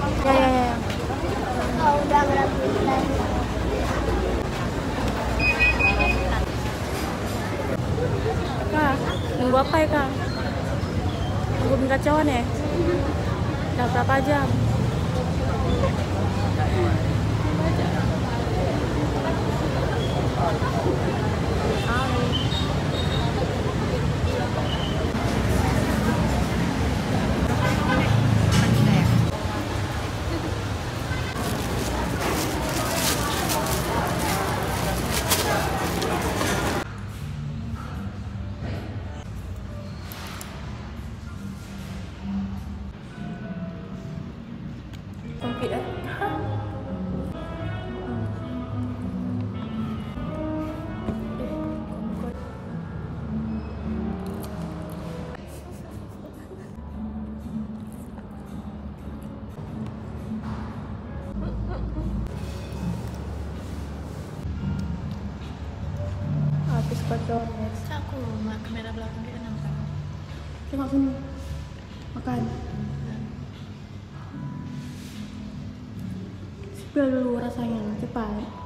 Ya, ya, ya. Oh, udah berapa? Kak, nunggu apa ya kak? Nunggu mie kacauan ya? Udah berapa jam? Sempit eh. Habis kacauan guys. Aku kamera belakang dia nampak. Tengok sini. Makan. Spill dulu rasanya, cepat.